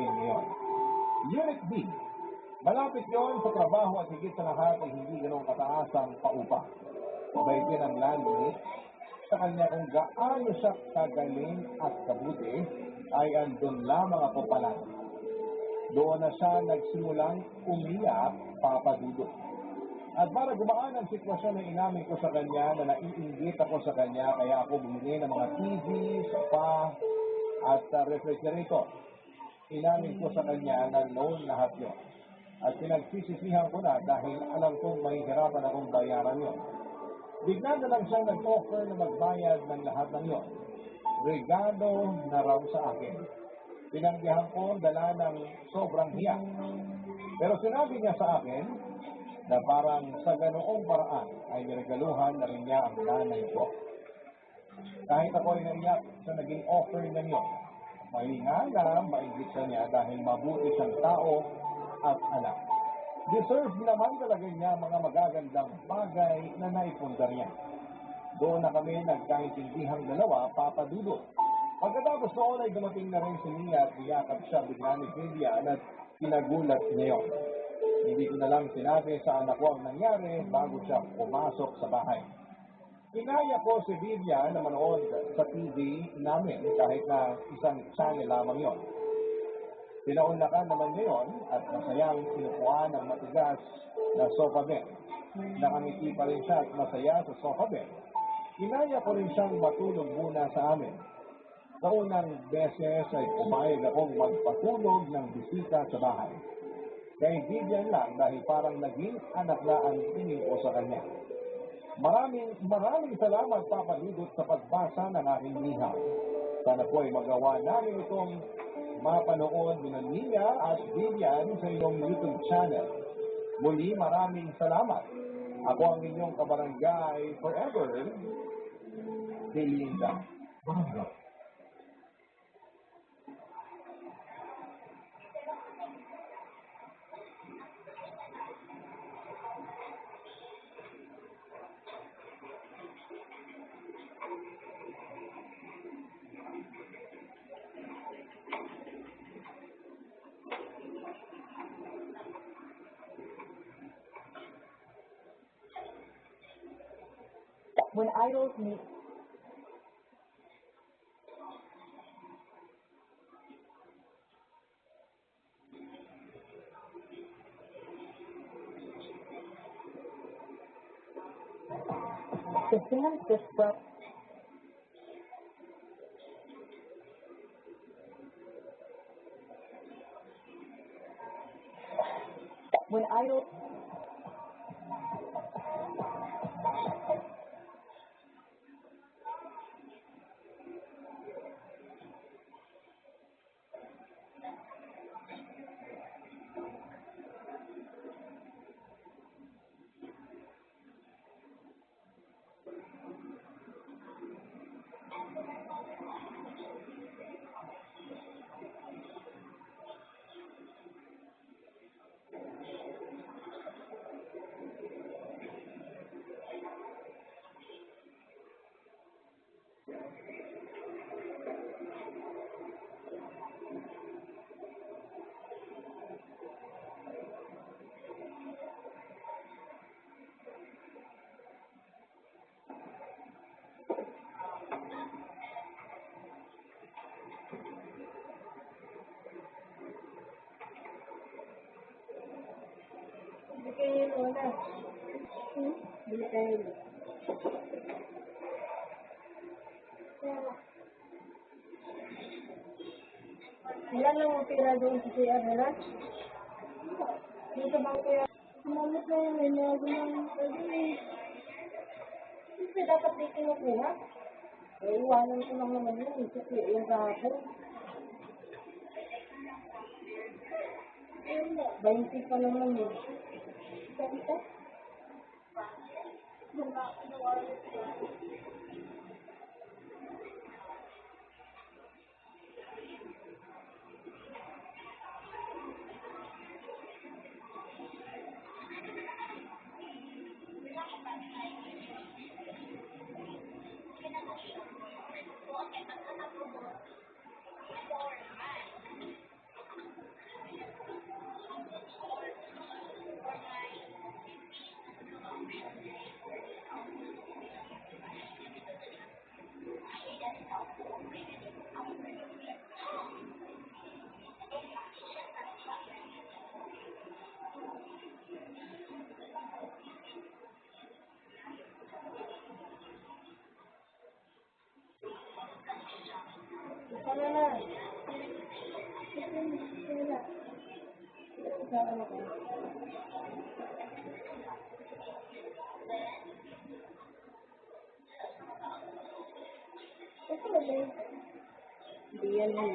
namin ngayon. Unit B. Malapit yon sa trabaho at higit sa lahat ay hindi ganong kataas ang paupa. Sabay din ang landing sa kanya kung gaano siya kagaling at kabuti ay andun lamang ako pala. Doon na siya nagsimulang umiyak, Papa Dudut. At para gumaan ang sitwasyon na inamin ko sa kanya na naiinggit ako sa kanya kaya ako bumili ng mga TV, sofa, at refrigerator. Inamin ko sa kanya na loan lahat yun. At pinagsisisihan ko na dahil alam kong mahihirapan akong bayaran yun. Bigla na lang siyang nag-offer na magbayad ng lahat ng yun. Regalo na raw sa akin. Pinanggihan ko dala ng sobrang hiya. Pero sinabi niya sa akin na parang sa ganoong paraan ay niregaluhan na rin niya ang nanay ko. Kahit ako ay naiyak sa naging offer na niyo, mahingala, maigit siya niya dahil mabuti siyang tao at anak. Deserve naman talaga niya mga magagandang bagay na naipundar niya. Doon na kami nagkaintindihang dalawa, Papa Dudut. Pagkatapos noon ay dumating na rin si Nia at niyakap siya bigla ni Vivian at kinagulat niya yun. Hindi ko na lang sinabi sa anak ko ang nangyari bago siya pumasok sa bahay. Inaya ko si Vivian na manood sa TV namin kahit na isang channel lamang yon. Pinaunlakan naman niya yun at masayang inupuan ng matigas na sofa bed. Nakangiti pa rin siya at masaya sa sofa bed. Inaya ko rin siyang matulog muna sa amin. Sa unang beses ay pumayag akong magpatulog ng bisita sa bahay. Kay Vivian lang dahil parang naging anak na ang tingin ko sa kanya. Maraming salamat, Papa Dudut, sa pagbasa ng aking liham. Sana po ay magawa namin itong mapanood ni Nia at Vivian sa iyong YouTube channel. Muli, maraming salamat. Ako ang inyong kabarangay forever, Belinda. Barangay. When idols meet, the fans just felt when idols Ilan lang ang tira doon sa CR nila? Dito bang kaya? Sumamit na yun, may mga ginang pwede. Kasi dapat di kinukuha. Eh, iwanan ko lang naman yun. Kasi yung kahapon. 20 pa naman yun. Ganito? Tama na. Wala. Sa ano ko? Ito ulit. Hindi yan yun.